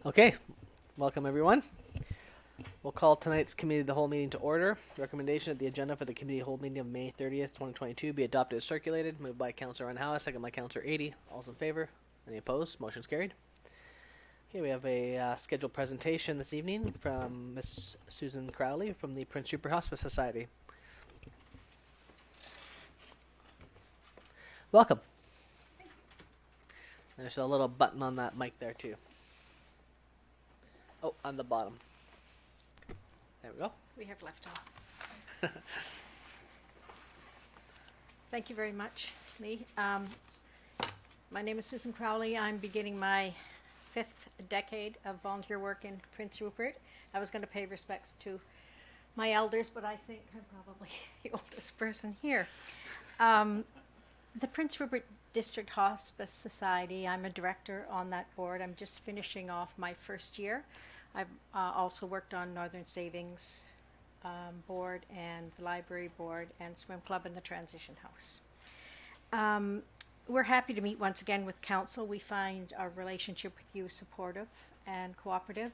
Okay, welcome everyone. We'll call tonight's committee of the whole meeting to order. Recommendation that the agenda for the committee of the whole meeting of May 30th, 2022 be adopted as circulated. Moved by Councillor Ryan second by Councillor 80. All's in favor? Any opposed? Motion's carried. Okay, we have a scheduled presentation this evening from Miss Susan Crowley from the Prince Rupert Hospice Society. Welcome. There's a little button on that mic there too. Oh, on the bottom. There we go. We have left off. Thank you very much, Lee. My name is Susan Crowley. I'm beginning my 5th decade of volunteer work in Prince Rupert. I was going to pay respects to my elders, but I think I'm probably the oldest person here. The Prince Rupert District Hospice Society, I'm a director on that board. I'm just finishing off my first year. I've also worked on Northern Savings Board and the Library Board and Swim Club and the Transition House. We're happy to meet once again with Council. We find our relationship with you supportive and cooperative.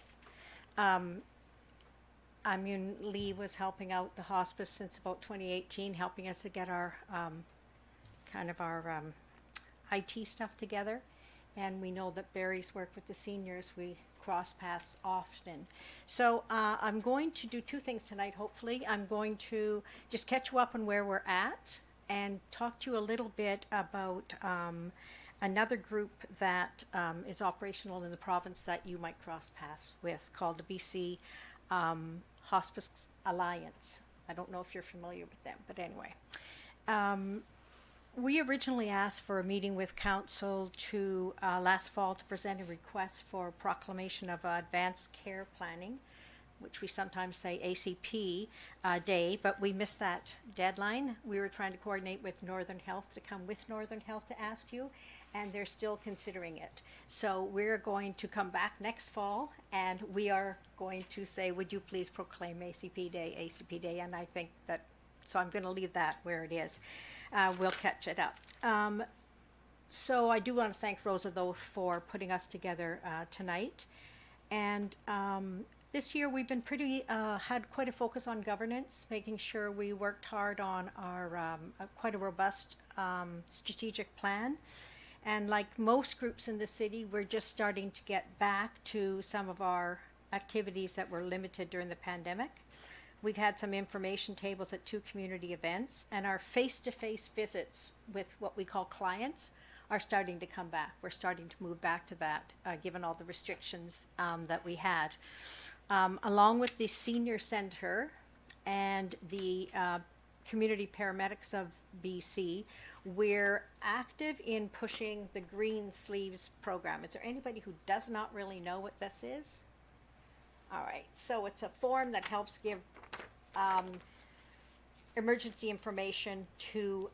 Lee was helping out the hospice since about 2018, helping us to get our IT stuff together. And we know that Barry's work with the seniors, we cross paths often. So I'm going to do two things tonight, hopefully. I'm going to just catch you up on where we're at and talk to you a little bit about another group that is operational in the province that you might cross paths with, called the BC Hospice Alliance. I don't know if you're familiar with them, but anyway. We originally asked for a meeting with Council to last fall to present a request for proclamation of advanced care planning, which we sometimes say ACP day, but we missed that deadline. We were trying to coordinate with Northern Health to come with Northern Health to ask you, and they're still considering it. So we're going to come back next fall, and we are going to say, would you please proclaim ACP Day, and I think that, so I'm going to leave that where it is. We'll catch it up. So I do want to thank Rosa, though, for putting us together tonight. And this year we've been had quite a focus on governance, making sure we worked hard on our quite a robust strategic plan. And like most groups in the city, we're just starting to get back to some of our activities that were limited during the pandemic. We've had some information tables at 2 community events, and our face-to-face visits with what we call clients are starting to come back. We're starting to move back to that, given all the restrictions that we had. Along with the Senior Centre and the Community Paramedics of BC, we're active in pushing the Green Sleeves program. Is there anybody who does not really know what this is? All right, so it's a form that helps give emergency information to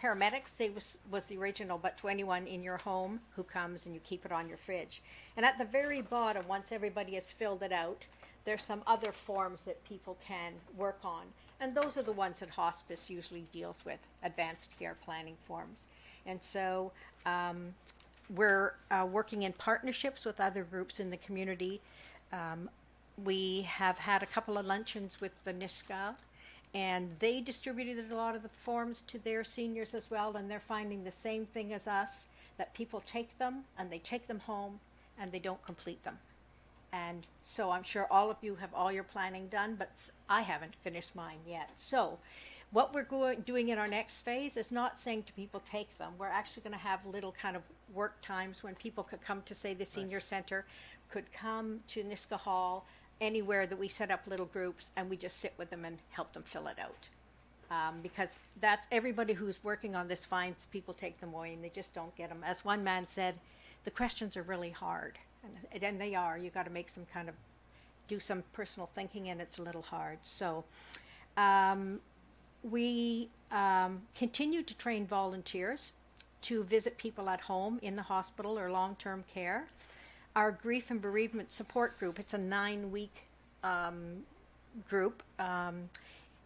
paramedics. They was the original, but to anyone in your home who comes, and you keep it on your fridge. And at the very bottom, once everybody has filled it out, there's some other forms that people can work on. And those are the ones that hospice usually deals with, advanced care planning forms. And so we're working in partnerships with other groups in the community. We have had a couple of luncheons with the NISCA, and they distributed a lot of the forms to their seniors as well, and they're finding the same thing as us, that people take them and they take them home and they don't complete them. And so I'm sure all of you have all your planning done, but I haven't finished mine yet. So what we're doing in our next phase is not saying to people take them. We're actually going to have little kind of work times when people could come to, say, the senior center, could come to Niska Hall, anywhere that we set up little groups, and we just sit with them and help them fill it out. Because that's everybody who's working on this finds people take them away and they just don't get them. As one man said, the questions are really hard. And they are. You got to make some kind of, do some personal thinking, and it's a little hard. So we continue to train volunteers to visit people at home, in the hospital, or long-term care. Our grief and bereavement support group, it's a 9-week group.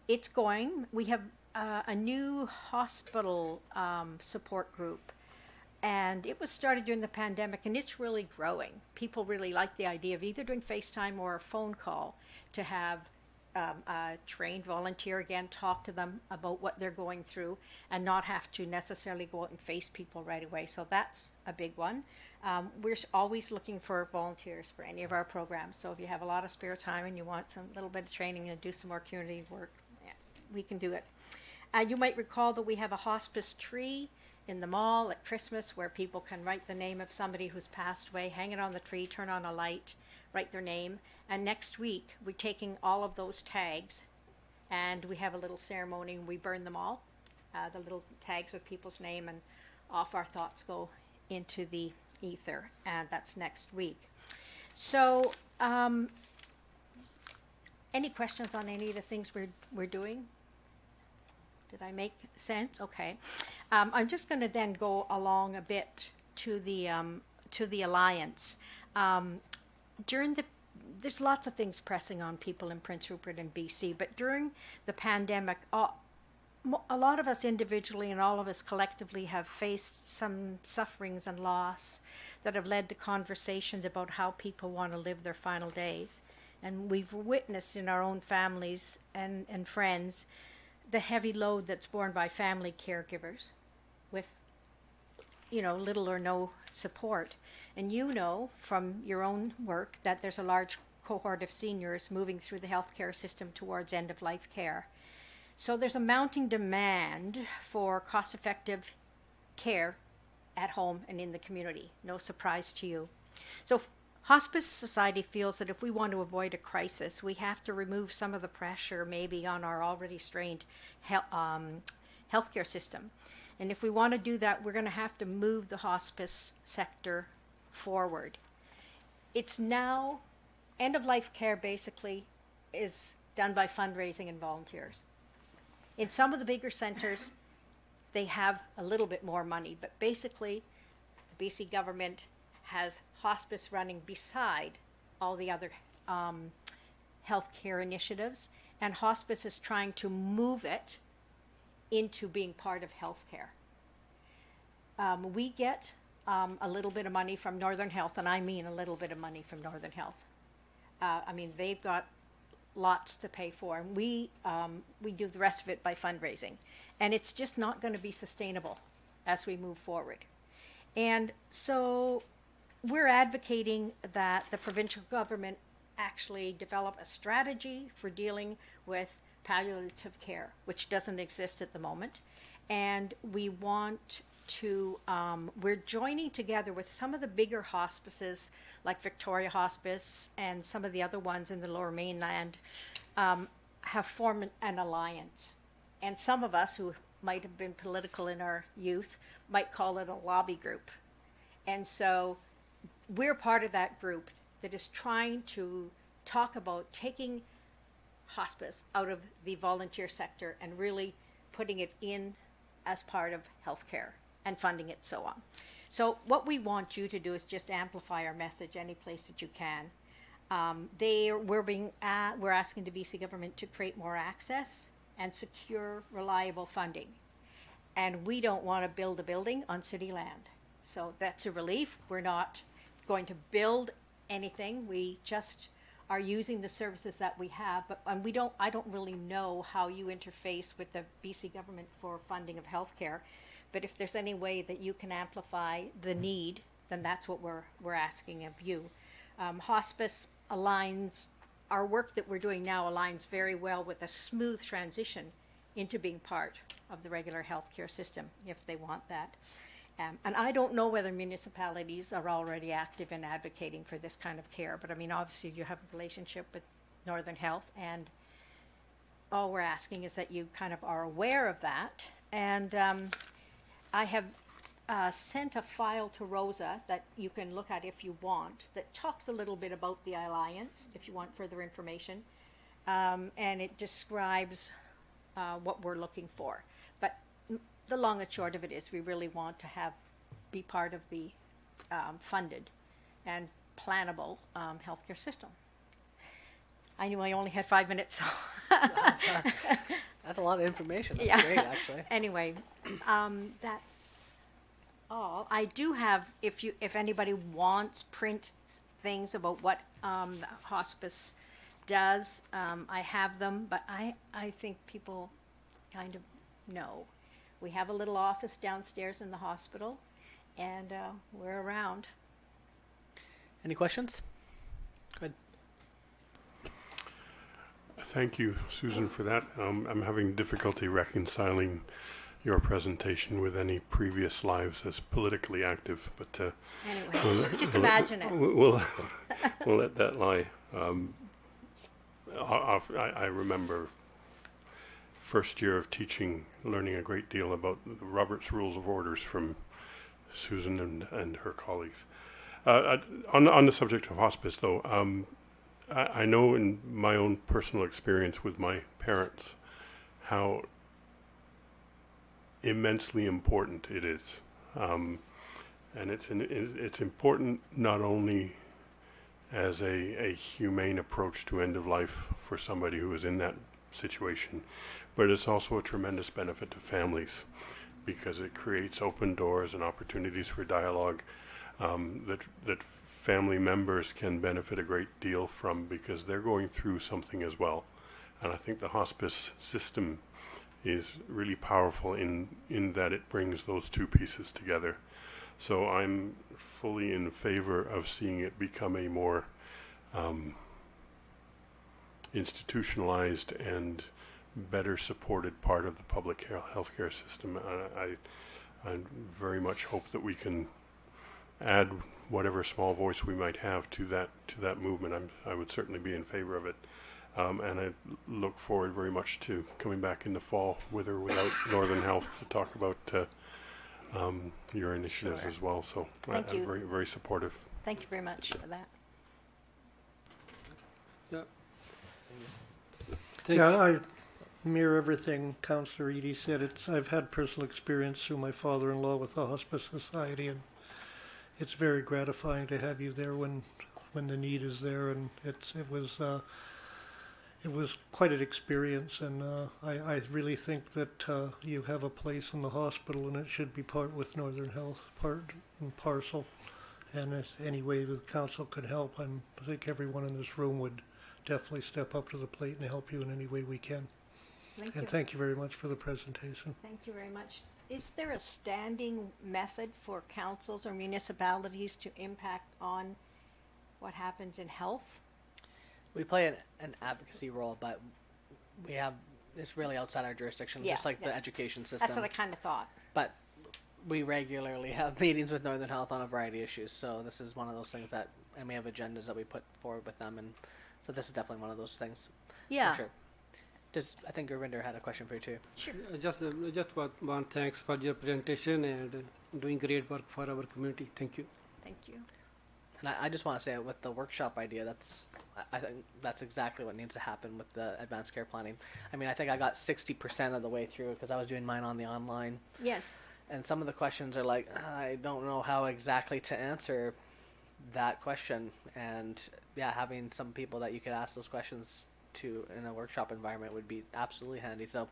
It's going. We have a new hospital support group And it was started during the pandemic, and it's really growing. People really like the idea of either doing FaceTime or a phone call to have a trained volunteer again talk to them about what they're going through and not have to necessarily go out and face people right away. So that's a big one. We're always looking for volunteers for any of our programs. So if you have a lot of spare time and you want some little bit of training and do some more community work, yeah, we can do it. You might recall that we have a hospice tree in the mall at Christmas where people can write the name of somebody who's passed away, hang it on the tree, turn on a light, write their name. And next week, we're taking all of those tags and we have a little ceremony and we burn them all, the little tags with people's name, and off our thoughts go into the ether. And that's next week. So, any questions on any of the things we're doing? Did I make sense? Okay. I'm just going to then go along a bit to the Alliance. There's lots of things pressing on people in Prince Rupert and BC, but during the pandemic, a lot of us individually and all of us collectively have faced some sufferings and loss that have led to conversations about how people want to live their final days. And we've witnessed in our own families and friends the heavy load that's borne by family caregivers with, little or no support. And from your own work that there's a large cohort of seniors moving through the healthcare system towards end-of-life care. So there's a mounting demand for cost-effective care at home and in the community. No surprise to you. So Hospice Society feels that if we want to avoid a crisis, we have to remove some of the pressure maybe on our already strained healthcare system. And if we want to do that, we're going to have to move the hospice sector forward. It's now, end-of-life care basically is done by fundraising and volunteers. In some of the bigger centers, they have a little bit more money, but basically the BC government has hospice running beside all the other healthcare initiatives, and hospice is trying to move it into being part of healthcare. We get a little bit of money from Northern Health, and I mean a little bit of money from Northern Health. They've got lots to pay for, and we do the rest of it by fundraising. And it's just not going to be sustainable as we move forward. And so we're advocating that the provincial government actually develop a strategy for dealing with palliative care, which doesn't exist at the moment. And we want to, we're joining together with some of the bigger hospices like Victoria Hospice and some of the other ones in the Lower Mainland, have formed an alliance. And some of us who might have been political in our youth might call it a lobby group. And so we're part of that group that is trying to talk about taking hospice out of the volunteer sector and really putting it in as part of healthcare and funding it, so on. So what we want you to do is just amplify our message any place that you can. We're asking the BC government to create more access and secure, reliable funding. And we don't want to build a building on city land. So that's a relief. We're not going to build anything. We just are using the services that we have, but I don't really know how you interface with the BC government for funding of healthcare. But if there's any way that you can amplify the need, then that's what we're asking of you. Hospice aligns, our work that we're doing now aligns very well with a smooth transition into being part of the regular healthcare system, if they want that. And I don't know whether municipalities are already active in advocating for this kind of care, but obviously you have a relationship with Northern Health, and all we're asking is that you kind of are aware of that. And I have sent a file to Rosa that you can look at if you want, that talks a little bit about the Alliance, if you want further information, and it describes what we're looking for. But the long and short of it is we really want to be part of the funded and plannable healthcare system. I knew I only had 5 minutes, so. That's a lot of information. That's great, actually. Anyway, that's all. I do have, if anybody wants print things about what the hospice does, I have them, but I think people kind of know. We have a little office downstairs in the hospital, and we're around. Any questions? Go ahead. Thank you, Susan, for that. I'm having difficulty reconciling your presentation with any previous lives as politically active, but Anyway, just imagine it. we'll let that lie. I remember first year of teaching, learning a great deal about the Robert's Rules of Orders from Susan and her colleagues. On the subject of hospice, though, I know in my own personal experience with my parents how immensely important it is, and it's important not only as a humane approach to end of life for somebody who is in that situation, but it's also a tremendous benefit to families because it creates open doors and opportunities for dialogue that family members can benefit a great deal from because they're going through something as well. And I think the hospice system is really powerful in that it brings those two pieces together. So I'm fully in favor of seeing it become a more institutionalized and better supported part of the public healthcare system. I very much hope that we can add whatever small voice we might have to that movement. I would certainly be in favor of it. And I look forward very much to coming back in the fall, with or without Northern Health, to talk about your initiatives as well. So Thank you. I'm very, very supportive. Thank you very much for that. Yeah, I mirror everything Councillor Eady said. I've had personal experience through my father-in-law with the Hospice Society, and it's very gratifying to have you there when the need is there, and it was quite an experience, and I really think that you have a place in the hospital, and it should be part with Northern Health, part and parcel. And if any way the council could help, I think everyone in this room would definitely step up to the plate and help you in any way we can. Thank you. And thank you very much for the presentation. Thank you very much. Is there a standing method for councils or municipalities to impact on what happens in health? We play an advocacy role, but it's really outside our jurisdiction, Yeah, just like the yeah. education system. That's what I kind of thought. But we regularly have meetings with Northern Health on a variety of issues, so this is one of those things and we have agendas that we put forward with them, and so this is definitely one of those things. Yeah. For sure. I think Gurvinder had a question for you too. Sure. Just one thanks for your presentation and doing great work for our community. Thank you. Thank you. And I just want to say, with the workshop idea, I think that's exactly what needs to happen with the advanced care planning. I mean, I think I got 60% of the way through because I was doing mine on the online. Yes. And some of the questions are like, I don't know how exactly to answer that question. And yeah, having some people that you could ask those questions to in a workshop environment would be absolutely handy. So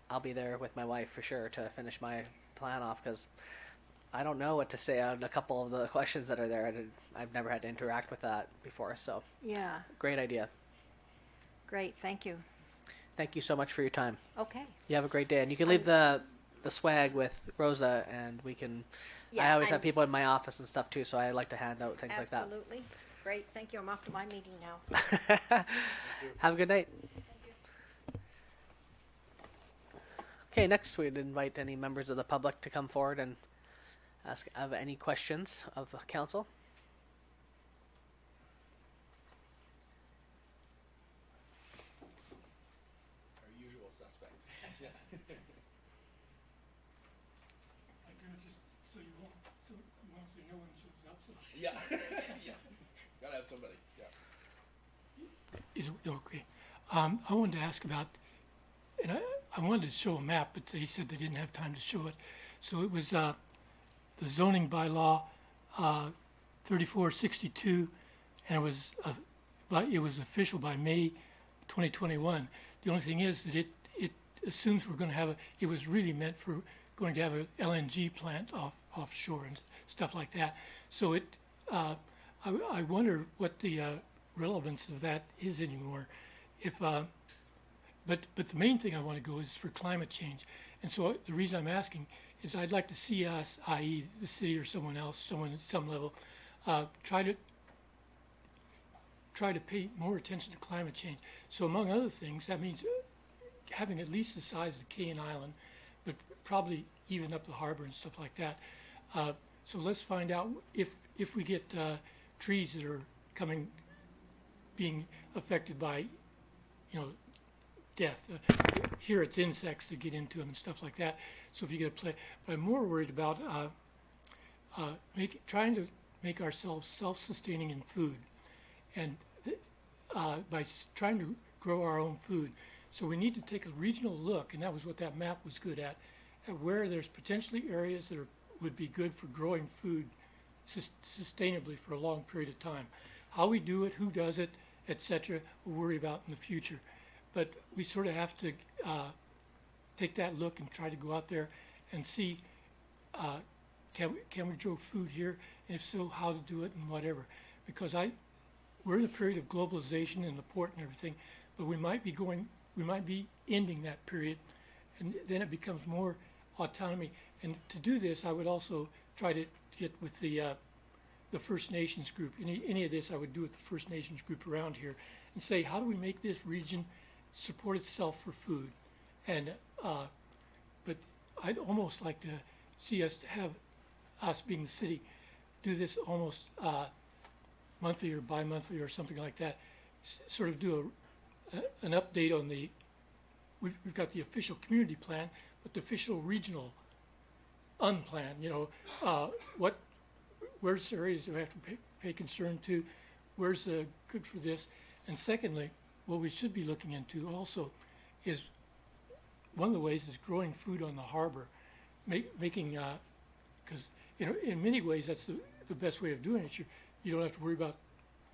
I'll be there with my wife for sure to finish my plan off because I don't know what to say on a couple of the questions that are there. I've never had to interact with that before. So Yeah. great idea. Great. Thank you. Thank you so much for your time. Okay. You have a great day. And you can leave the swag with Rosa, and we can... I always have people in my office and stuff too, so I like to hand out things like that. Absolutely. Great. Thank you. I'm off to my meeting now. Have a good night. Okay, next we'd invite any members of the public to come forward and have any questions of council. Our usual suspects. Just so you want to say no one shows up. So Yeah, yeah. Gotta have somebody. Yeah. is okay. I wanted to ask about, and I wanted to show a map, but they said they didn't have time to show it. So it was the zoning bylaw 3462, and it was official by May 2021. The only thing is that it assumes we're going to have it was really meant for going to have a LNG plant offshore and stuff like that. So I wonder what the relevance of that is anymore. But the main thing I want to go is for climate change. And so the reason I'm asking is I'd like to see us, i.e. the city or someone else, someone at some level, try to pay more attention to climate change. So among other things, that means having at least the size of Cayman Island, but probably even up the harbor and stuff like that. So let's find out if we get trees that are being affected by, death. Here it's insects that get into them and stuff like that. So if you get a play, but I'm more worried about trying to make ourselves self-sustaining in food, and by trying to grow our own food. So we need to take a regional look, and that was what that map was good at where there's potentially areas that would be good for growing food sustainably for a long period of time. How we do it, who does it, etc., we'll worry about in the future. But we sort of have to take that look and try to go out there and see, can we grow food here? And if so, how to do it and whatever. Because we're in a period of globalization and the port and everything, but we might be ending that period, and then it becomes more autonomy. And to do this, I would also try to get with the First Nations group. Any of this I would do with the First Nations group around here and say, how do we make this region support itself for food? And but I'd almost like to see us being the city, do this almost monthly or bi-monthly or something like that. Sort of do an update on we've got the official community plan, but the official regional unplan. Where's areas that we have to pay concern to? Where's good for this? And secondly, what we should be looking into also is one of the ways is growing food on the harbor, making because in many ways that's the best way of doing it. You don't have to worry about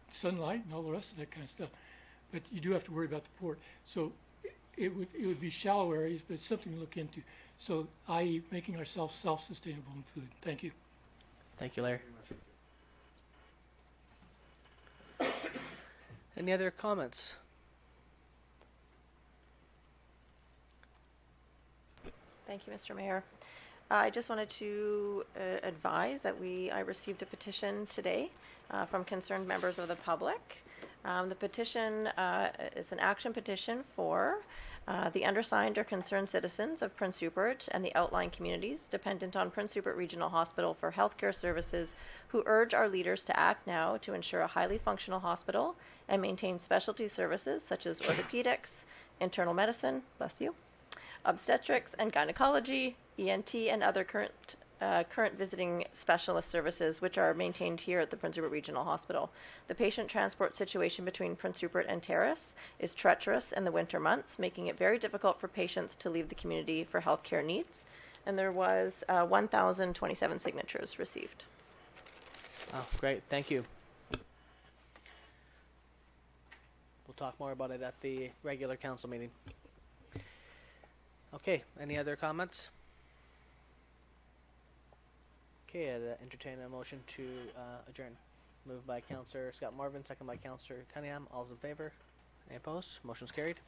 sunlight and all the rest of that kind of stuff, but you do have to worry about the port. So it would be shallow areas, but it's something to look into. So, i.e., making ourselves self-sustainable in food. Thank you. Thank you, Larry. Any other comments? Thank you, Mr. Mayor. I just wanted to advise that I received a petition today from concerned members of the public. The petition is an action petition for the undersigned or concerned citizens of Prince Rupert and the outlying communities dependent on Prince Rupert Regional Hospital for healthcare services who urge our leaders to act now to ensure a highly functional hospital and maintain specialty services such as orthopedics, internal medicine, bless you, obstetrics and gynecology, ENT, and other current visiting specialist services which are maintained here at the Prince Rupert Regional Hospital. The patient transport situation between Prince Rupert and Terrace is treacherous in the winter months, making it very difficult for patients to leave the community for healthcare needs. And there was 1,027 signatures received. Oh, great. Thank you. We'll talk more about it at the regular council meeting. Okay, any other comments? Okay, I'd entertain a motion to adjourn. Moved by Councillor Scott Morvan, second by Councillor Cunningham. All's in favor? Any opposed? Motion's carried.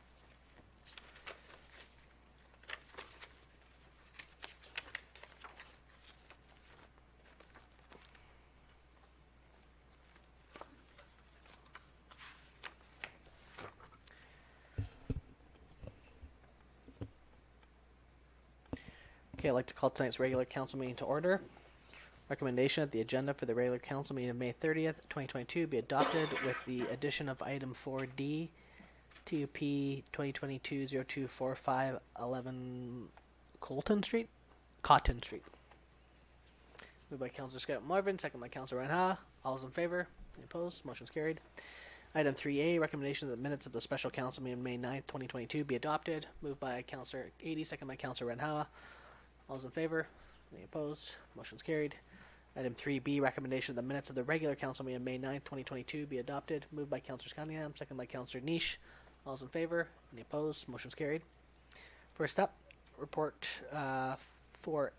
Okay, I'd like to call tonight's regular council meeting to order. Recommendation that the agenda for the regular council meeting of May 30th, 2022 be adopted with the addition of item 4D, TUP 2022-0245 11 Cotton Street. Moved by Councillor Scott Marvin, second by Councillor Renha. All those in favor? Any opposed? Motion's carried. Item 3A, recommendation that the minutes of the special council meeting of May 9th, 2022 be adopted. Moved by Councillor 80, second by Councillor Renha. All those in favor? Any opposed? Motion's carried. Item 3B, recommendation that the minutes of the regular council meeting of May 9th, 2022 be adopted. Moved by Councillor Cunningham, second by Councillor Niche. All those in favor? Any opposed? Motion's carried. First up, report 4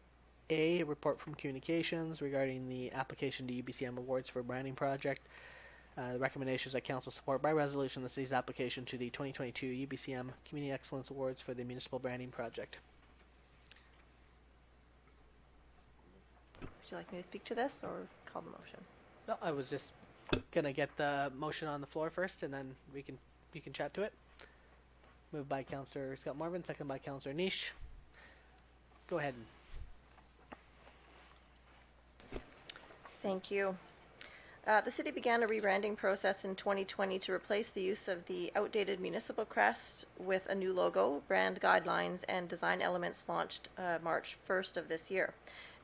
A, report from communications regarding the application to UBCM awards for branding project. The recommendation is that council support by resolution the city's application to the 2022 UBCM Community Excellence Awards for the municipal branding project. Would you like me to speak to this or call the motion? No, I was just gonna get the motion on the floor first, and then you can chat to it. Moved by Councillor Scott Morvan, second by Councillor Niche. Go ahead. Thank you. The city began a rebranding process in 2020 to replace the use of the outdated municipal crest with a new logo, brand guidelines, and design elements launched March 1st of this year.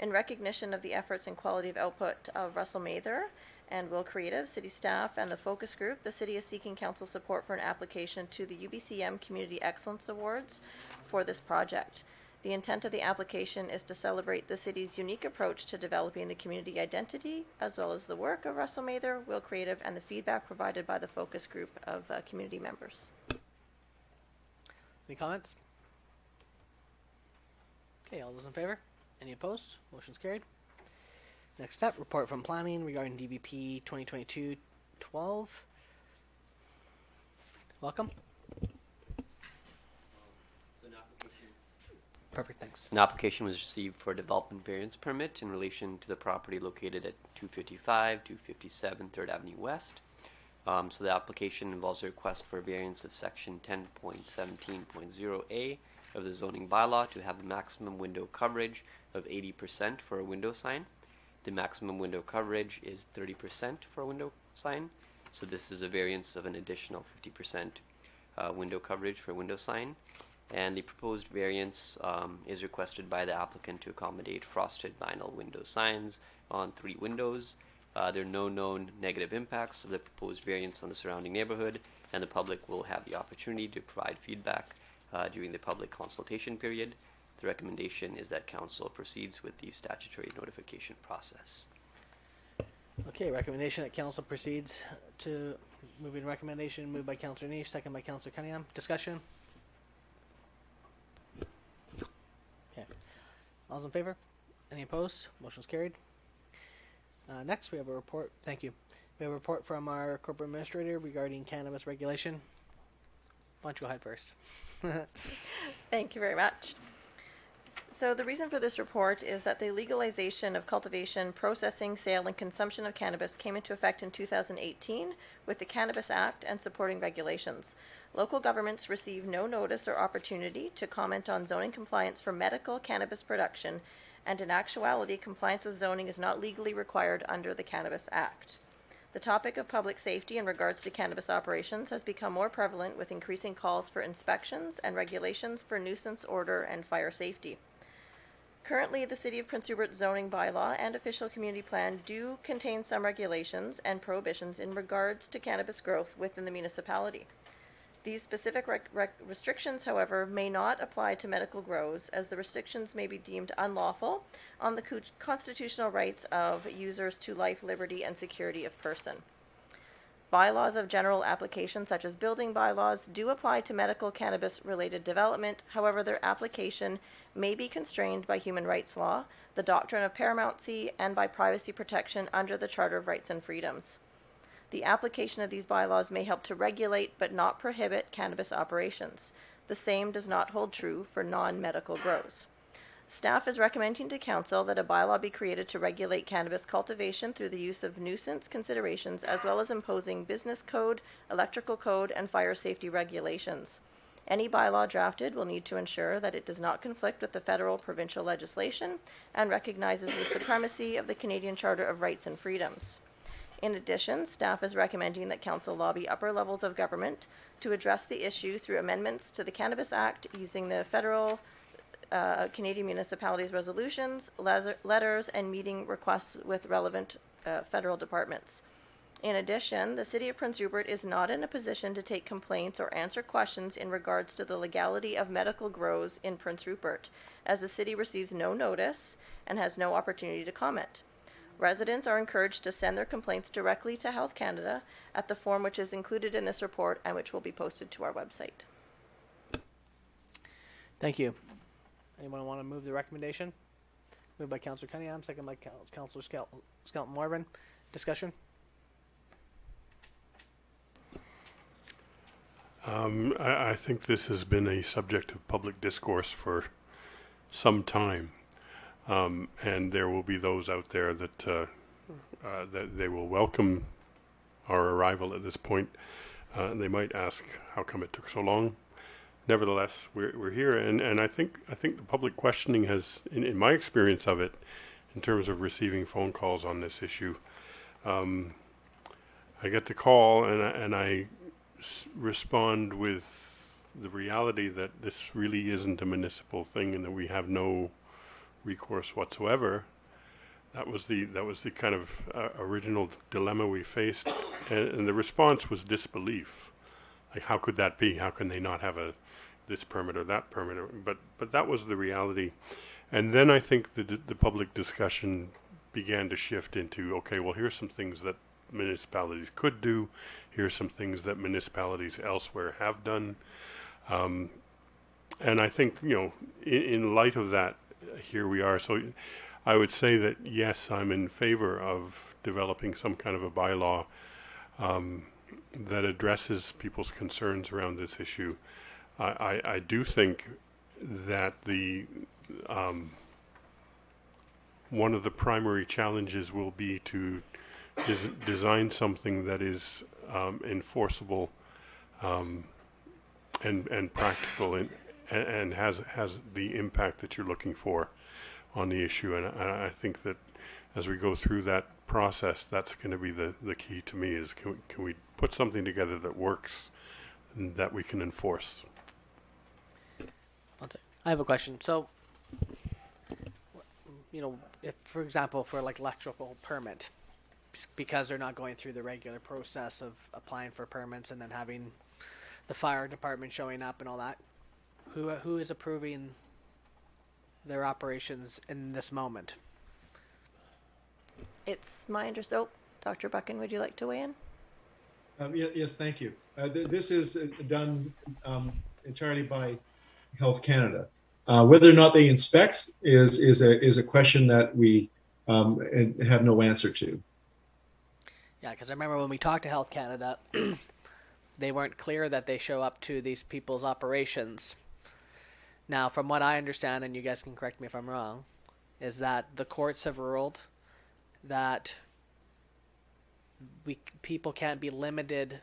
In recognition of the efforts and quality of output of Russell Mather and Will Creative, city staff, and the focus group, the city is seeking council support for an application to the UBCM Community Excellence Awards for this project. The intent of the application is to celebrate the city's unique approach to developing the community identity, as well as the work of Russell Mather, Will Creative, and the feedback provided by the focus group of community members. Any comments? Okay, all those in favor? Any opposed? Motion's carried. Next up, report from planning regarding DBP 2022-12. Welcome. Perfect, thanks. An application was received for a development variance permit in relation to the property located at 255, 257 3rd Avenue West. So the application involves a request for a variance of section 10.17.0A of the zoning bylaw to have a maximum window coverage of 80% for a window sign. The maximum window coverage is 30% for a window sign. So this is a variance of an additional 50% window coverage for a window sign. And the proposed variance is requested by the applicant to accommodate frosted vinyl window signs on 3 windows. There are no known negative impacts of the proposed variance on the surrounding neighborhood, and the public will have the opportunity to provide feedback during the public consultation period. The recommendation is that council proceeds with the statutory notification process. Okay, recommendation that council proceeds to moving recommendation moved by Councillor Niche, second by Councillor Cunningham. Discussion? Okay. All those in favor? Any opposed? Motion's carried. Next, we have a report. Thank you. We have a report from our corporate administrator regarding cannabis regulation. Why don't you go ahead first? Thank you very much. So the reason for this report is that the legalization of cultivation, processing, sale, and consumption of cannabis came into effect in 2018 with the Cannabis Act and supporting regulations. Local governments receive no notice or opportunity to comment on zoning compliance for medical cannabis production, and in actuality, compliance with zoning is not legally required under the Cannabis Act. The topic of public safety in regards to cannabis operations has become more prevalent with increasing calls for inspections and regulations for nuisance order and fire safety. Currently, the City of Prince Rupert zoning bylaw and official community plan do contain some regulations and prohibitions in regards to cannabis growth within the municipality. These specific restrictions, however, may not apply to medical grows, as the restrictions may be deemed unlawful on the constitutional rights of users to life, liberty, and security of person. Bylaws of general application, such as building bylaws, do apply to medical cannabis-related development. However, their application may be constrained by human rights law, the doctrine of paramountcy, and by privacy protection under the Charter of Rights and Freedoms. The application of these bylaws may help to regulate but not prohibit cannabis operations. The same does not hold true for non-medical grows. Staff is recommending to Council that a bylaw be created to regulate cannabis cultivation through the use of nuisance considerations, as well as imposing business code, electrical code, and fire safety regulations. Any bylaw drafted will need to ensure that it does not conflict with the federal provincial legislation and recognizes the supremacy of the Canadian Charter of Rights and Freedoms. In addition, staff is recommending that Council lobby upper levels of government to address the issue through amendments to the Cannabis Act using the federal Canadian municipalities resolutions, letters, and meeting requests with relevant federal departments. In addition, the City of Prince Rupert is not in a position to take complaints or answer questions in regards to the legality of medical grows in Prince Rupert, as the city receives no notice and has no opportunity to comment. Residents are encouraged to send their complaints directly to Health Canada at the form which is included in this report and which will be posted to our website. Thank you. Anyone want to move the recommendation? Moved by Councillor Cunningham, second by Councillor Skelton Morvan. Discussion? I think this has been a subject of public discourse for some time, and there will be those out there that that they will welcome our arrival at this point. And they might ask, how come it took so long? Nevertheless, we're here, and I think the public questioning has, in my experience of it, in terms of receiving phone calls on this issue, I get the call and I respond with the reality that this really isn't a municipal thing and that we have no recourse whatsoever. That was the kind of original dilemma we faced, and the response was disbelief. Like, how could that be? How can they not have this permit or that permit? But that was the reality. And then I think the public discussion began to shift into, okay, well, here's some things that municipalities could do. Here's some things that municipalities elsewhere have done. And I think, in light of that, here we are. So I would say that, yes, I'm in favor of developing some kind of a bylaw that addresses people's concerns around this issue. I do think that one of the primary challenges will be to design something that is enforceable and practical and has the impact that you're looking for on the issue. And I think that as we go through that process, that's going to be the key to me, is can we put something together that works and that we can enforce. I have a question. So, if, for example, for like electrical permit, because they're not going through the regular process of applying for permits and then having the fire department showing up and all that, who is approving their operations in this moment? It's my understanding. Oh, Dr. Buchan, would you like to weigh in? Yes, thank you. This is done entirely by Health Canada. Whether or not they inspect is a question that we have no answer to. Yeah, because I remember when we talked to Health Canada, they weren't clear that they show up to these people's operations. Now, from what I understand, and you guys can correct me if I'm wrong, is that the courts have ruled that people can't be limited.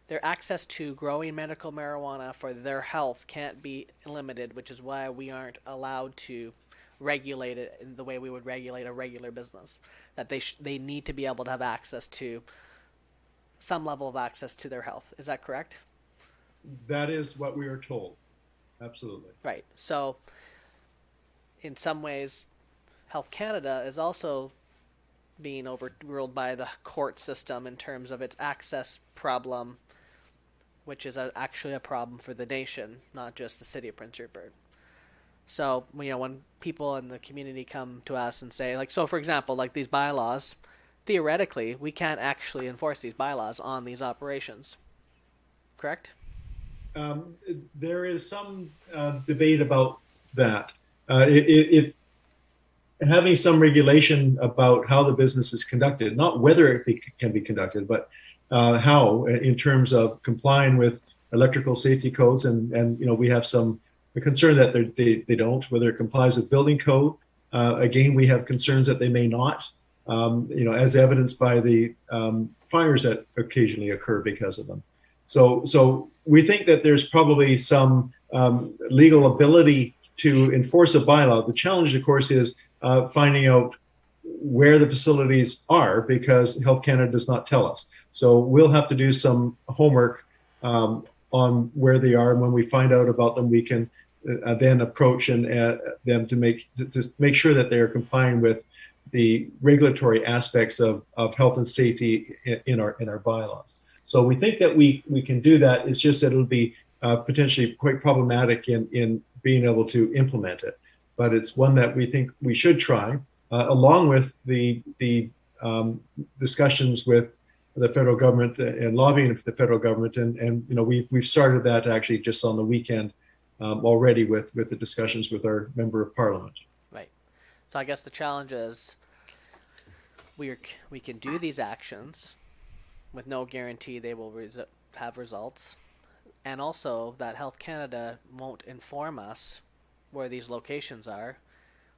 Their access to growing medical marijuana for their health can't be limited, which is why we aren't allowed to regulate it in the way we would regulate a regular business. That they need to be able to have access to some level of access to their health. Is that correct? That is what we are told. Absolutely. Right. So, in some ways, Health Canada is also being overruled by the court system in terms of its access problem, which is actually a problem for the nation, not just the city of Prince Rupert. So, when people in the community come to us and say, like, so for example, like these bylaws, theoretically, we can't actually enforce these bylaws on these operations. Correct? There is some debate about that. Having some regulation about how the business is conducted, not whether it can be conducted, but how, in terms of complying with electrical safety codes, and we have some concern that they don't, whether it complies with building code. Again, we have concerns that they may not, as evidenced by the fires that occasionally occur because of them. So we think that there's probably some legal ability to enforce a bylaw. The challenge, of course, is finding out where the facilities are, because Health Canada does not tell us. So we'll have to do some homework on where they are. And when we find out about them, we can then approach them to make sure that they are complying with the regulatory aspects of health and safety in our bylaws. So we think that we can do that. It's just that it'll be potentially quite problematic in being able to implement it. But it's one that we think we should try, along with the discussions with the federal government and lobbying for the federal government. And we've started that actually just on the weekend already with the discussions with our member of parliament. Right. So I guess the challenge is we can do these actions with no guarantee they will have results, and also that Health Canada won't inform us where these locations are,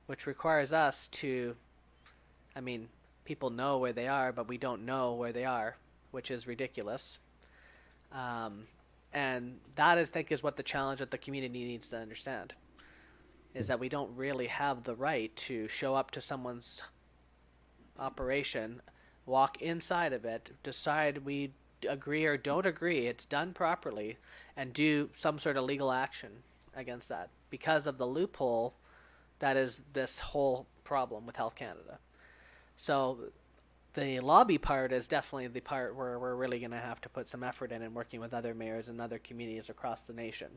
which requires us to, I mean, people know where they are, but we don't know where they are, which is ridiculous. And that, I think, is what the challenge that the community needs to understand, is that we don't really have the right to show up to someone's operation, walk inside of it, decide we agree or don't agree, it's done properly, and do some sort of legal action against that because of the loophole that is this whole problem with Health Canada. So the lobby part is definitely the part where we're really going to have to put some effort in working with other mayors and other communities across the nation.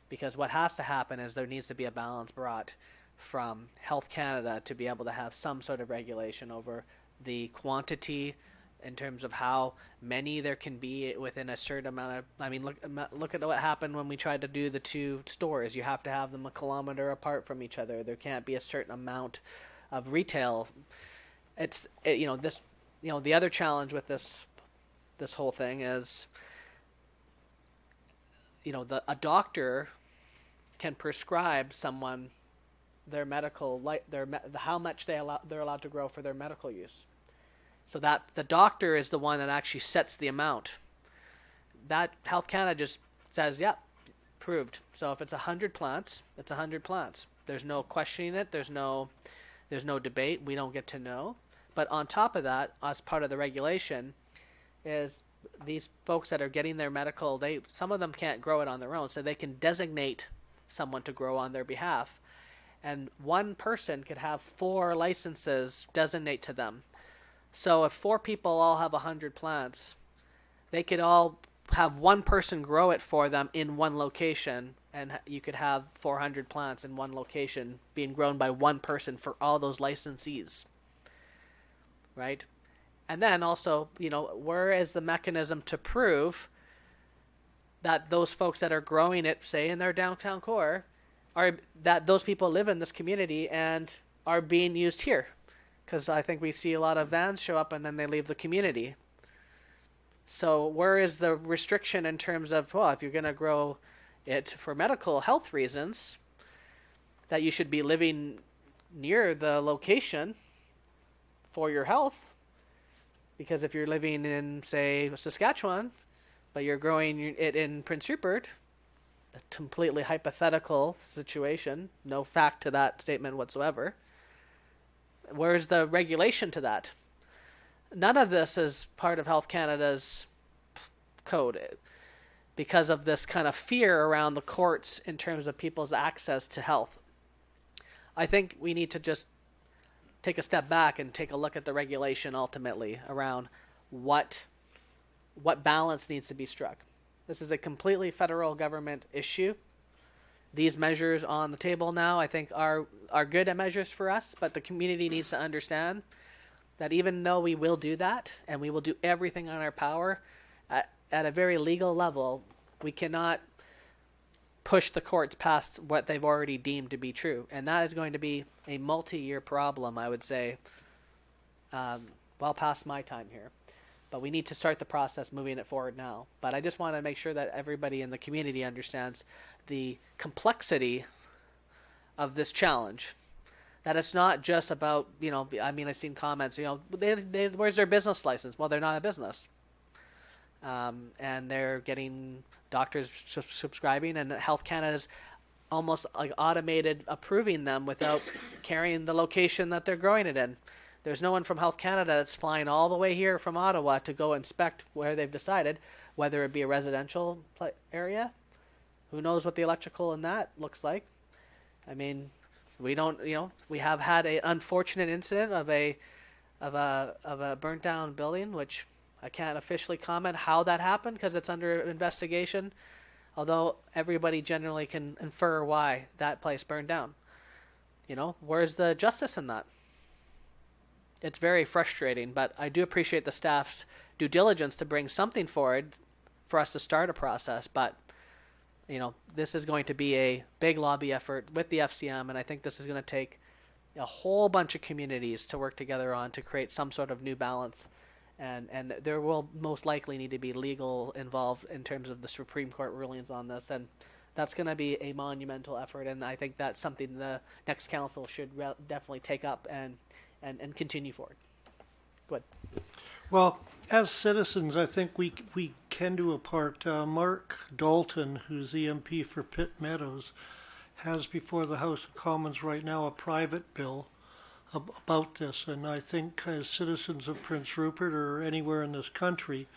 Because what has to happen is there needs to be a balance brought from Health Canada to be able to have some sort of regulation over the quantity in terms of how many there can be within a certain amount of, I mean, look at what happened when we tried to do the two stores. You have to have them a kilometer apart from each other. There can't be a certain amount of retail. The other challenge with this whole thing is, a doctor can prescribe someone their medical how much they're allowed to grow for their medical use. So that the doctor is the one that actually sets the amount. That Health Canada just says, yeah, proved. So if it's 100 plants, it's 100 plants. There's no questioning it. There's no debate. We don't get to know. But on top of that, as part of the regulation, is these folks that are getting their medical, some of them can't grow it on their own, so they can designate someone to grow on their behalf. And one person could have 4 licenses designate to them. So if 4 people all have 100 plants, they could all have one person grow it for them in one location, and you could have 400 plants in one location being grown by one person for all those licensees. Right? And then also, where is the mechanism to prove that those folks that are growing it, say in their downtown core, that those people live in this community and are being used here? Because I think we see a lot of vans show up and then they leave the community. So where is the restriction in terms of, well, if you're going to grow it for medical health reasons, that you should be living near the location for your health? Because if you're living in, say, Saskatchewan, but you're growing it in Prince Rupert, a completely hypothetical situation, no fact to that statement whatsoever, where's the regulation to that? None of this is part of Health Canada's code because of this kind of fear around the courts in terms of people's access to health. I think we need to just take a step back and take a look at the regulation ultimately around what balance needs to be struck. This is a completely federal government issue. These measures on the table now, I think, are good measures for us, but the community needs to understand that even though we will do that, and we will do everything on our power, at a very legal level, we cannot push the courts past what they've already deemed to be true. And that is going to be a multi-year problem, I would say, well past my time here. But we need to start the process moving it forward now. But I just want to make sure that everybody in the community understands the complexity of this challenge. That it's not just about, I've seen comments, where's their business license? Well, they're not a business. And they're getting doctors subscribing, and Health Canada's almost like automated approving them without carrying the location that they're growing it in. There's no one from Health Canada that's flying all the way here from Ottawa to go inspect where they've decided, whether it be a residential area. Who knows what the electrical in that looks like? I mean, we don't, we have had an unfortunate incident of a burnt down building, which I can't officially comment how that happened because it's under investigation, although everybody generally can infer why that place burned down. Where's the justice in that? It's very frustrating, but I do appreciate the staff's due diligence to bring something forward for us to start a process. But, this is going to be a big lobby effort with the FCM, and I think this is going to take a whole bunch of communities to work together on to create some sort of new balance. And there will most likely need to be legal involved in terms of the Supreme Court rulings on this, and that's going to be a monumental effort, and I think that's something the next council should definitely take up and continue forward. Go ahead. Well, as citizens, I think we can do a part. Mark Dalton, who's the MP for Pitt Meadows, has before the House of Commons right now a private bill about this, and I think as citizens of Prince Rupert or anywhere in this country,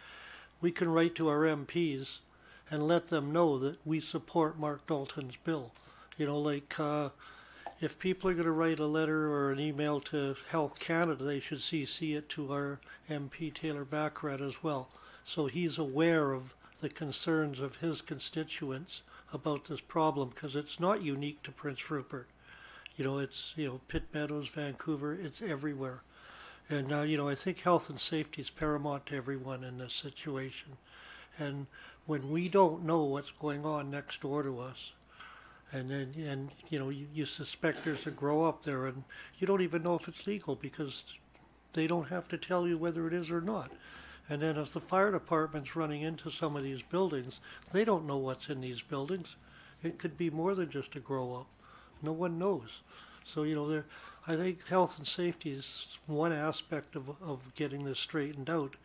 we can write to our MPs and let them know that we support Mark Dalton's bill. You know, like if people are going to write a letter or an email to Health Canada, they should CC it to our MP Taylor Baccarat as well, so he's aware of the concerns of his constituents about this problem, because it's not unique to Prince Rupert. You know, it's, you know, Pitt Meadows, Vancouver, it's everywhere. And, you know, I think health and safety is paramount to everyone in this situation. And when we don't know what's going on next door to us, and you know, you suspect there's a grow up there, and you don't even know if it's legal because they don't have to tell you whether it is or not. And then if the fire department's running into some of these buildings, they don't know what's in these buildings. It could be more than just a grow up. No one knows. So, you know, I think health and safety is one aspect of getting this straightened out,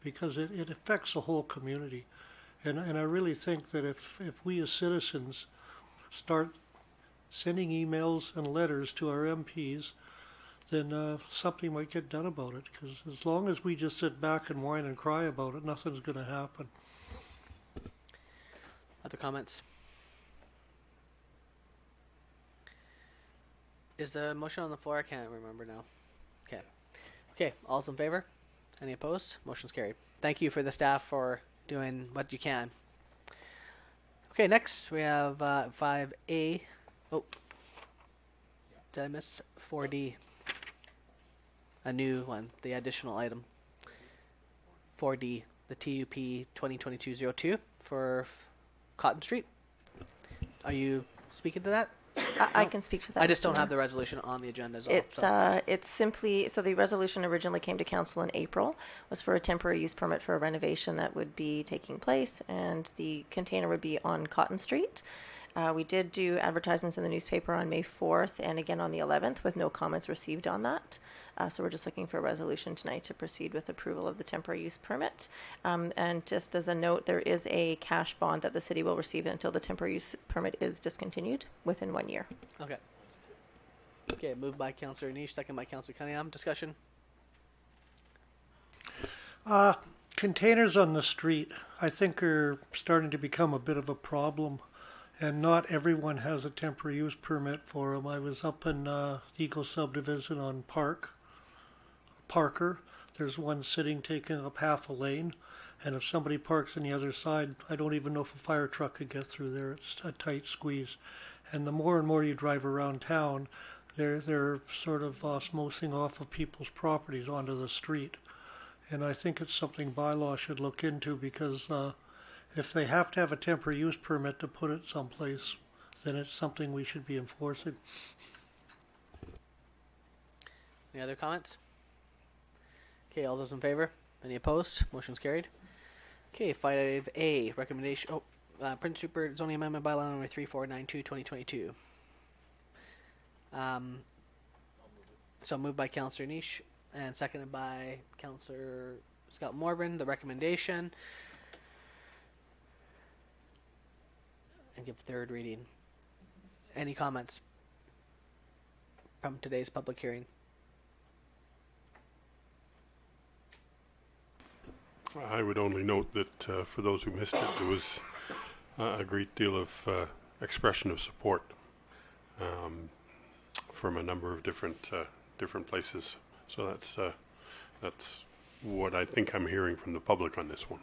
because it affects the whole community. And I really think that if we as citizens start sending emails and letters to our MPs, then something might get done about it. Because as long as we just sit back and whine and cry about it, nothing's going to happen. Other comments? Is the motion on the floor? I can't remember now. Okay. Okay, all's in favor? Any opposed? Motion's carried. Thank you for the staff for doing what you can. Okay, next we have 5A. Oh, did I miss 4D? A new one, the additional item. 4D, the TUP 2022-02 for Cotton Street. Are you speaking to that? I can speak to that. I just Mr. don't Mayor. have the resolution on the agenda. It's simply, so the resolution originally came to council in April, was for a temporary use permit for a renovation that would be taking place, and the container would be on Cotton Street. We did do advertisements in the newspaper on May 4th and again on the 11th with no comments received on that. So we're just looking for a resolution tonight to proceed with approval of the temporary use permit. And just as a note, there is a cash bond that the city will receive until the temporary use permit is discontinued within 1 year. Okay. Okay, moved by Councillor Niche, second by Councillor Cunningham. Discussion? Containers on the street, I think, are starting to become a bit of a problem. And not everyone has a temporary use permit for them. I was up in Eagle Subdivision on Parker. There's one sitting taking up half a lane. And if somebody parks on the other side, I don't even know if a fire truck could get through there. It's a tight squeeze. And the more and more you drive around town, they're sort of osmosing off of people's properties onto the street. And I think it's something bylaw should look into, because if they have to have a temporary use permit to put it someplace, then it's something we should be enforcing. Any other comments? Okay, all those in favor? Any opposed? Motion's carried. Okay, 5A, recommendation, Prince Rupert zoning amendment bylaw number 3492/2022. So moved by Councillor Niche and seconded by Councillor Scott Morburn. The recommendation. And give third reading. Any comments from today's public hearing? I would only note that for those who missed it, there was a great deal of expression of support from a number of different places. So that's what I think I'm hearing from the public on this one.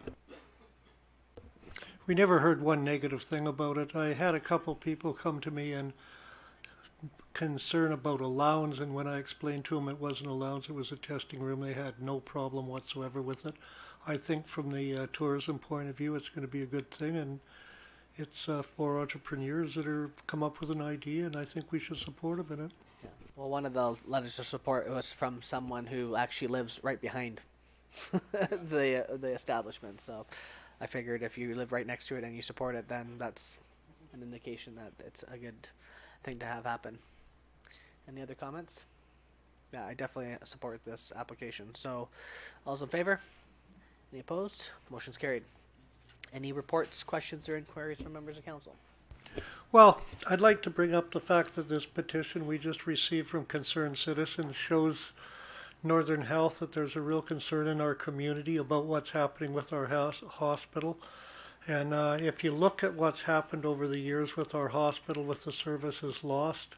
We never heard one negative thing about it. I had a couple people come to me and concern about a lounge, and when I explained to them it wasn't a lounge, it was a testing room, they had no problem whatsoever with it. I think from the tourism point of view, it's going to be a good thing, and it's for entrepreneurs that are come up with an idea, and I think we should support them in it. Well, one of the letters of support was from someone who actually lives right behind the establishment. So I figured if you live right next to it and you support it, then that's an indication that it's a good thing to have happen. Any other comments? Yeah, I definitely support this application. So, all's in favor? Any opposed? Motion's carried. Any reports, questions, or inquiries from members of council? Well, I'd like to bring up the fact that this petition we just received from concerned citizens shows Northern Health that there's a real concern in our community about what's happening with our hospital. And if you look at what's happened over the years with our hospital, with the services lost,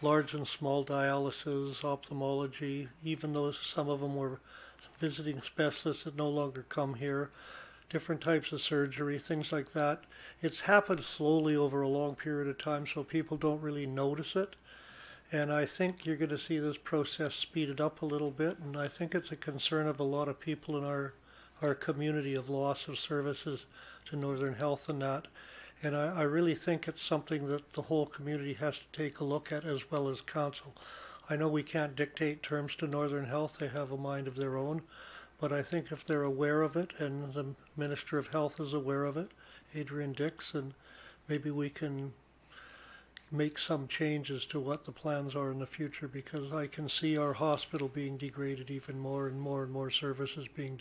large and small dialysis, ophthalmology, even though some of them were visiting specialists that no longer come here, different types of surgery, things like that. It's happened slowly over a long period of time, so people don't really notice it. And I think you're going to see this process speeded up a little bit, and I think it's a concern of a lot of people in our community of loss of services to Northern Health and that. And I really think it's something that the whole community has to take a look at, as well as council. I know we can't dictate terms to Northern Health, they have a mind of their own, but I think if they're aware of it, and the Minister of Health is aware of it, Adrian Dix, and maybe we can make some changes to what the plans are in the future, because I can see our hospital being degraded even more and more services being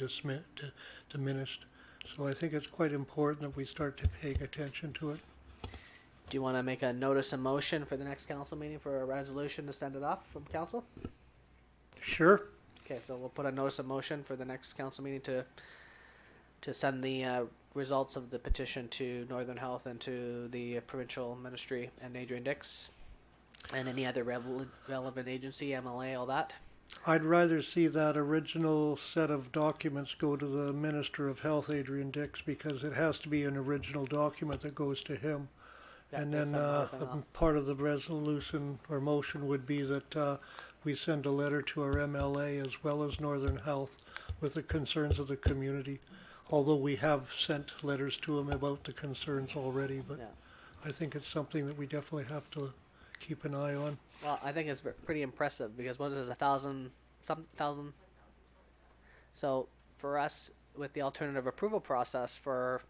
diminished. So I think it's quite important that we start to pay attention to it. Do you want to make a notice of motion for the next council meeting for a resolution to send it off from council? Sure. Okay, so we'll put a notice of motion for the next council meeting to send the results of the petition to Northern Health and to the provincial ministry and Adrian Dix and any other relevant agency, MLA, all that. I'd rather see that original set of documents go to the Minister of Health, Adrian Dix, because it has to be an original document that goes to him. Yeah, and then part of the resolution or motion would be that we send a letter to our MLA as well as Northern Health with the concerns of the community. Although we have sent letters to them about the concerns already, but Yeah. I think it's something that we definitely have to keep an eye on. Well, I think it's pretty impressive because what is it, 1,000? So for us, with the alternative approval process for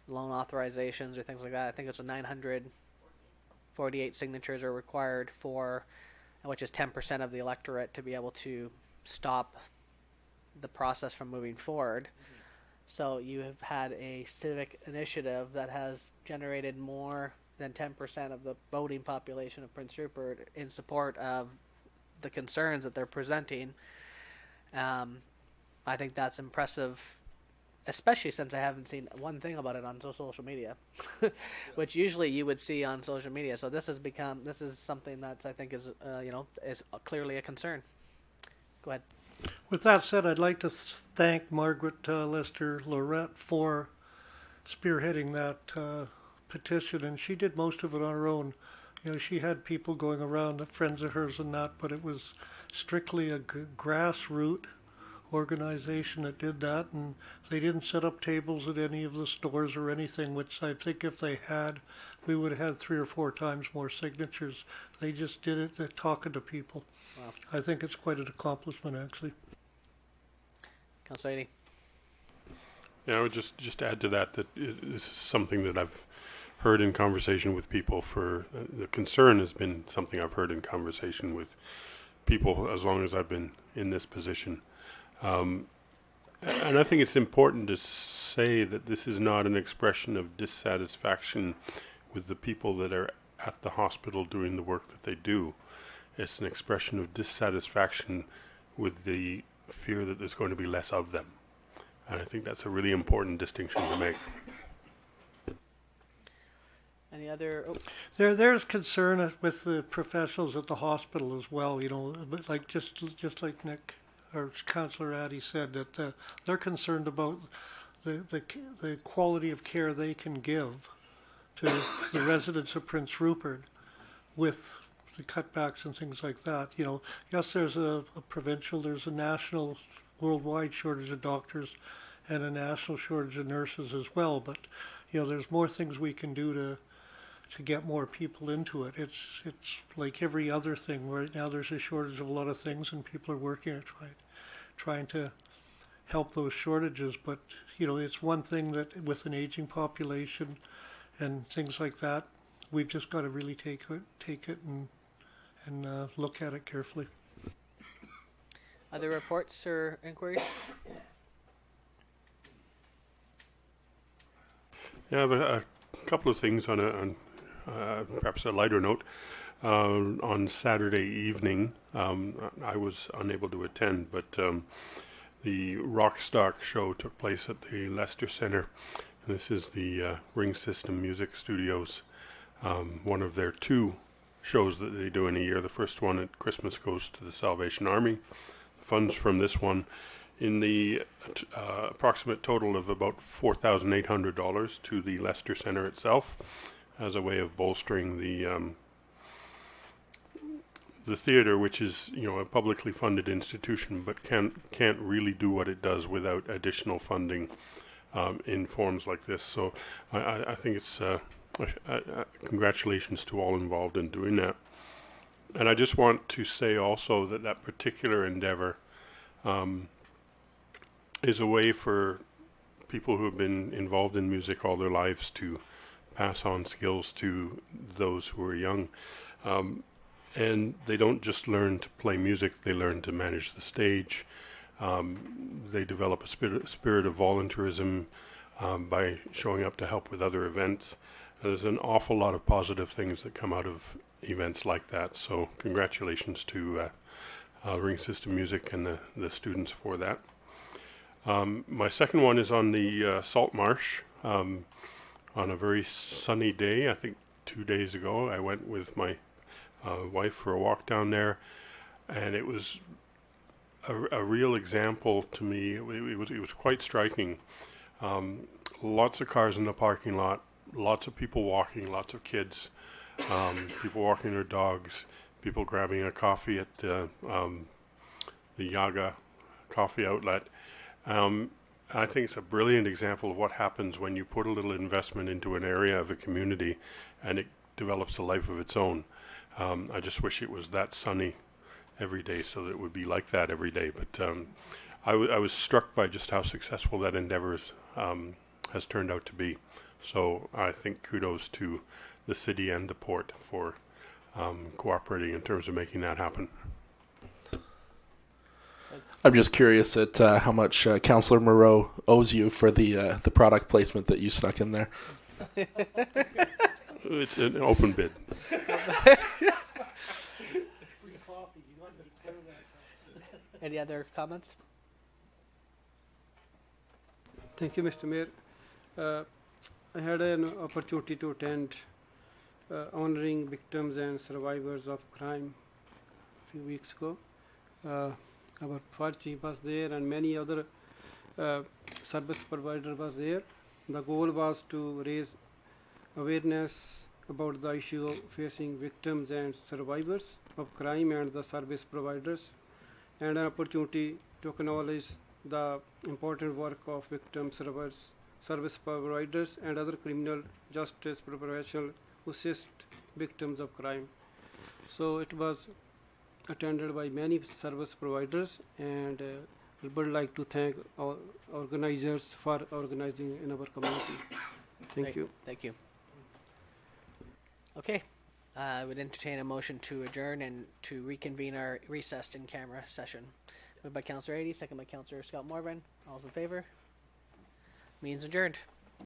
loan authorizations or things like that, I think it's a 948 signatures are required for, which is 10% of the electorate, to be able to stop the process from moving forward. So you have had a civic initiative that has generated more than 10% of the voting population of Prince Rupert in support of the concerns that they're presenting. I think that's impressive, especially since I haven't seen one thing about it on social media, which usually you would see on social media. So this is something that I think is clearly a concern. Go ahead. With that said, I'd like to thank Margaret Lester Lorette for spearheading that petition, and she did most of it on her own. You know, she had people going around, friends of hers and that, but it was strictly a grassroots organization that did that, and they didn't set up tables at any of the stores or anything, which I think if they had, we would have had 3 or 4 times more signatures. They just did it talking to people. Wow. I think it's quite an accomplishment, actually. Councilor Ady. Yeah, I would just add to that this is something that I've heard in conversation with people for, the concern has been something I've heard in conversation with people as long as I've been in this position. And I think it's important to say that this is not an expression of dissatisfaction with the people that are at the hospital doing the work that they do. It's an expression of dissatisfaction with the fear that there's going to be less of them. And I think that's a really important distinction to make. Any other? Oh. There's concern with the professionals at the hospital as well. You know, but like just like Nick or Councillor Addy said, that they're concerned about the quality of care they can give to the residents of Prince Rupert with the cutbacks and things like that. You know, yes, there's a provincial, there's a national, worldwide shortage of doctors and a national shortage of nurses as well. But you know, there's more things we can do to get more people into it. It's like every other thing. Right now there's a shortage of a lot of things, and people are working at trying to help those shortages. But you know, it's one thing that with an aging population and things like that, we've just got to really take it and look at it carefully. Other reports or inquiries? Yeah, I have a couple of things on perhaps a lighter note. On Saturday evening, I was unable to attend, but the Rockstock show took place at the Leicester Centre. This is the Ring System Music Studios, one of their 2 shows that they do in a year. The first one at Christmas goes to the Salvation Army. The funds from this one, in the approximate total of about $4,800 to the Leicester Centre itself, as a way of bolstering the theater, which is, you know, a publicly funded institution, but can't really do what it does without additional funding in forms like this. So I think it's congratulations to all involved in doing that. And I just want to say also that that particular endeavor is a way for people who have been involved in music all their lives to pass on skills to those who are young. And they don't just learn to play music, they learn to manage the stage. They develop a spirit of volunteerism by showing up to help with other events. There's an awful lot of positive things that come out of events like that. So congratulations to Ring System Music and the students for that. My second one is on the Salt Marsh. On a very sunny day, I think 2 days ago, I went with my wife for a walk down there, and it was a real example to me. It was quite striking. Lots of cars in the parking lot, lots of people walking, lots of kids, people walking their dogs, people grabbing a coffee at the Yaga coffee outlet. I think it's a brilliant example of what happens when you put a little investment into an area of a community and it develops a life of its own. I just wish it was that sunny every day so that it would be like that every day. But I was struck by just how successful that endeavor has turned out to be. So I think kudos to the city and the port for cooperating in terms of making that happen. I'm just curious at how much Councillor Moreau owes you for the product placement that you snuck in there. It's an open bid. Any other comments? Thank you, Mr. Mayor. I had an opportunity to attend honoring victims and survivors of crime a few weeks ago. Our fire chief was there and many other service providers was there. The goal was to raise awareness about the issue of facing victims and survivors of crime and the service providers, and an opportunity to acknowledge the important work of victims, survivors, service providers and other criminal justice professionals who assist victims of crime. So it was attended by many service providers, and we would like to thank our organizers for organizing in our community. Thank you. Thank you. Okay. I would entertain a motion to adjourn and to reconvene our recessed in-camera session. Moved by Councillor 80, second by Councillor Scott Morvan. All those in favor? Meeting's adjourned.